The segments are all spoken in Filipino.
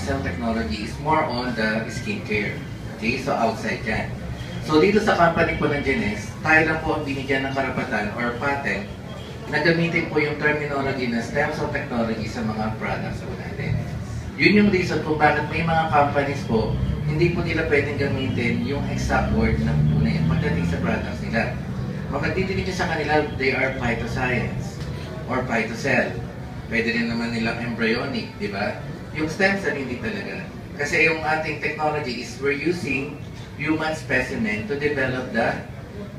cell technology is more on the skincare. Okay, so outside yan. So dito sa company po ng Genes, tayo lang po ang binigyan ng karapatan or patent na gamitin po yung terminology na stem cell technology sa mga products po natin. Yun yung reason kung bakit may mga companies po, hindi po nila pwedeng gamitin yung exact word na po na yun pagdating sa products nila. Magdidinig nyo sa kanila, they are phytoscience or phytocell. Pwede rin naman nilang embryonic, di ba? Yung stem cell, hindi talaga. Kasi yung ating technology is we're using human specimen to develop the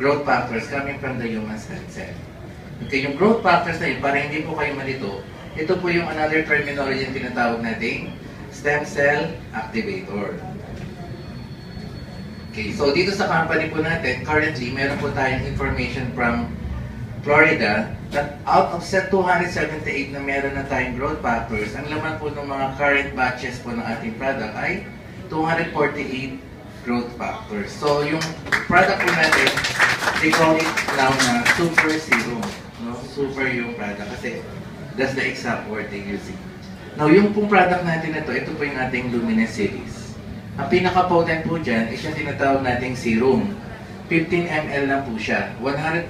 growth factors coming from the human stem cell. Okay, yung growth factors na yun, para hindi po kayo malito, ito po yung another terminology yung tinatawag nating stem cell activator. Okay, so dito sa company po natin, currently, meron po tayong information from Florida that out of set 278 na meron na tayong growth factors, ang laman po ng mga current batches po ng ating product ay 248 growth factors. So yung product po natin, they call it now na super serum. No? Super yung product kasi that's the exact word they're using. Now yung pong product natin na ito po yung ating Luminous series. Ang pinaka-potent po dyan is yung tinatawag nating serum. 15 ml lang po siya. 100%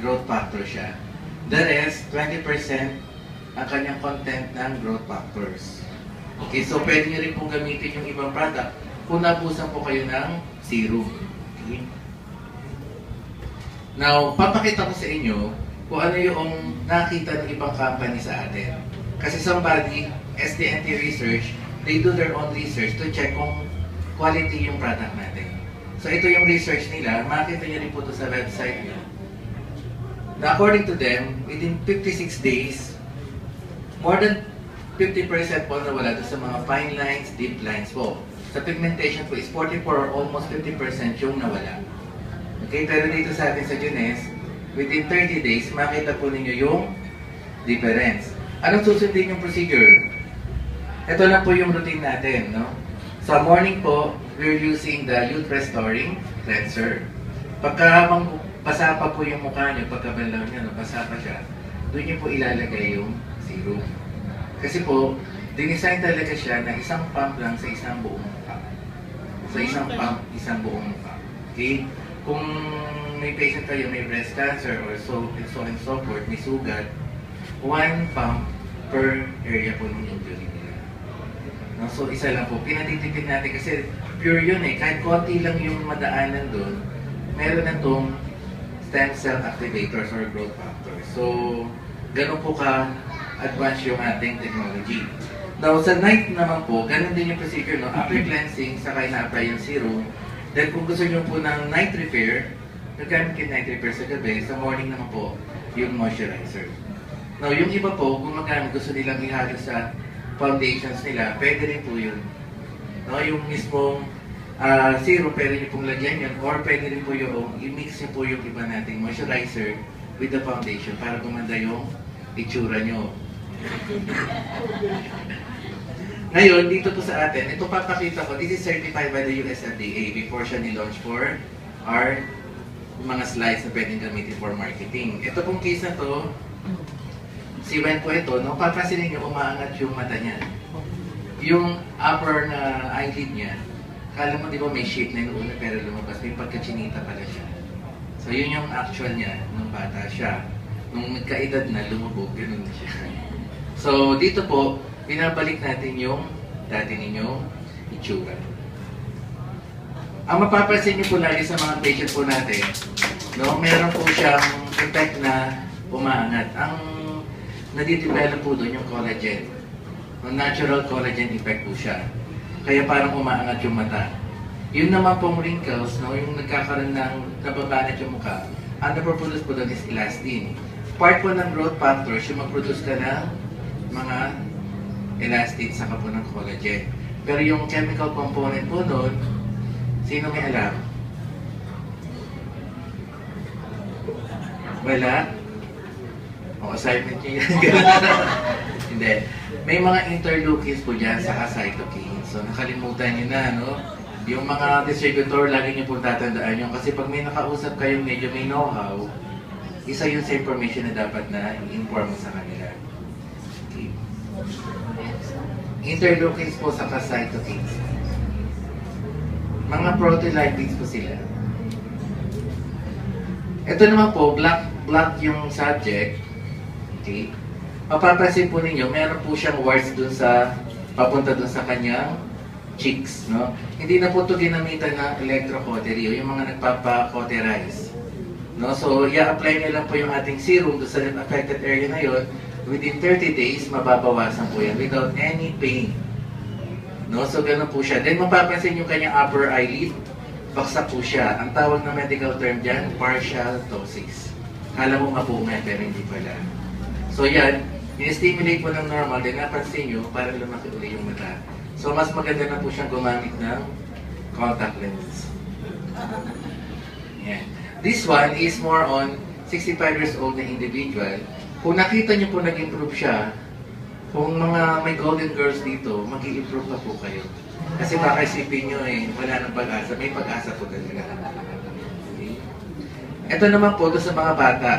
growth factor siya. The rest, 20% ang kanyang content ng growth factors. Okay, so pwede nyo rin pong gamitin yung ibang product kung nabusan po kayo ng serum. Okay. Now, papakita ko sa inyo kung ano yung nakita ng ibang company sa atin. Kasi somebody, SDNT Research, they do their own research to check kung quality yung product natin. So ito yung research nila, makita nyo rin po ito sa website nyo. Na according to them, within 56 days, more than 50% po nawala doon sa mga fine lines, deep lines po. Sa pigmentation po is 44 or almost 50% yung nawala. Okay, pero dito sa atin sa Genes, within 30 days, makita po ninyo yung difference. Anong susundin yung procedure? Ito lang po yung routine natin, no? Sa morning po, we're using the youth restoring cleanser. Pagka basa pa po yung mukha nyo, pagkabanlaw nyo, basa pa siya, doon nyo po ilalagay yung serum. Kasi po, dinisign talaga siya na isang pump lang sa isang buong mukha. Sa isang pump, isang buong mukha. Okay? Kung may patient kayo, may breast cancer or so and so forth, may sugat, one pump per area po ng injury nila. No? So, isa lang po. Pinatitipid natin kasi pure yun eh. Kahit konti lang yung madaanan doon, meron na itong stem cell activators or growth factors. So, ganun po ka-advance yung ating technology. Now, sa night naman po, ganun din yung procedure, no? After cleansing, saka ina-apply yung serum. Then, kung gusto nyo po ng night repair, nagkamit yung night repair sa gabi, sa morning naman po, yung moisturizer. Now, yung iba po, kung magamit, gusto nilang ihalo sa foundations nila, pwede rin po yun. No, yung mismong serum, pwede nyo pong lagyan yun, or pwede rin po yung, i-mix nyo po yung iba nating moisturizer with the foundation para gumanda yung itsura nyo. Ngayon, dito po sa atin, ito papakita ko, this is certified by the US FDA before siya ni-launch for our mga slides na pwedeng gamitin for marketing. Ito pong case na to, si Wen po ito, no, papansinin nyo, umaangat yung mata niya. Yung upper na eyelid niya, kala mo di ba may shape na yung una pero lumabas, may pagkachinita pala siya. So yun yung actual niya, nung bata siya. Nung nagkaedad na, lumubog, ganun na siya. So dito po, binabalik natin yung dati ninyong itsura. Ang mapapansin niyo po lagi sa mga patient po natin, no, meron po siyang effect na umaangat. Ang nadidevelop po doon yung collagen. Ang natural collagen effect po siya. Kaya parang umaangat yung mata. Yun naman pong wrinkles, no, yung nagkakaroon ng nababanat yung mukha, ang naproproduce po doon is elastin. Part po ng growth factors, yung mag-produce ka ng mga elastin saka po ng collagen. Pero yung chemical component po doon, sino may alam? Wala? O, assignment nyo yan. Hindi. May mga interleukins po dyan sa cytokines. So, nakalimutan nyo na, no? Yung mga distributor, lagi nyo po tatandaan yun. Kasi pag may nakausap kayong medyo may know-how, isa yun sa information na dapat na i-inform mo sa kanila. Okay. interleukins po sa cytokines. Mga proteolytics po sila. Ito naman po, black yung subject. Okay. Mapapansin po ninyo, meron po siyang warts dun sa, papunta dun sa kanyang cheeks, no? Hindi na po ito ginamitan ng electrocautery o yung mga nagpapa-cauterize. No? So, i-apply nyo lang po yung ating serum doon sa affected area na yon. Within 30 days, mababawasan po yan without any pain. No? So, ganun po siya. Then, mapapansin yung kanyang upper eyelid, baksak po siya. Ang tawag na medical term dyan, partial ptosis. Kala mo mapunga, pero hindi pala. So, yan. In-stimulate po ng normal, then napansin nyo, para lumaki ulit yung mata. So, mas maganda na po siyang gumamit ng contact lens. Yan. This one is more on 65 years old na individual. Kung nakita niyo po nag-improve siya, kung mga may golden girls dito, mag-i-improve pa po kayo. Kasi baka isipin nyo wala nang pag-asa. May pag-asa po talaga. Okay. Ito naman po doon sa mga bata.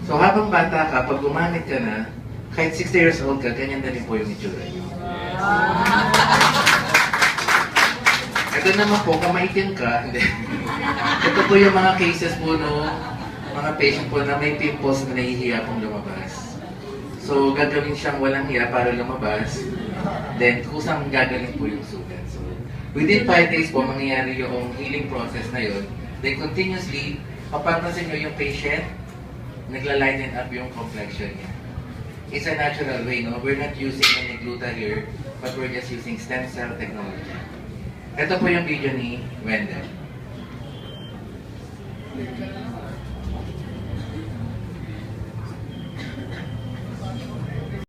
So habang bata ka, pag gumamit ka na, kahit 60 years old ka, ganyan na rin po yung itsura nyo. Ito naman po, kung maitim ka, hindi. Ito po yung mga cases po no, mga patient po na may pimples na nahihiya pong lumabas. So, gagawin siyang walang hiya para lumabas. Then, kusang gagaling po yung sugat. So, within 5 days po, mangyayari yung healing process na yun. Then, continuously, mapapansin nyo yung patient, nagla-lighten up yung complexion niya. It's a natural way, no? We're not using any gluta here, but we're just using stem cell technology. Ito po yung video ni Wendell.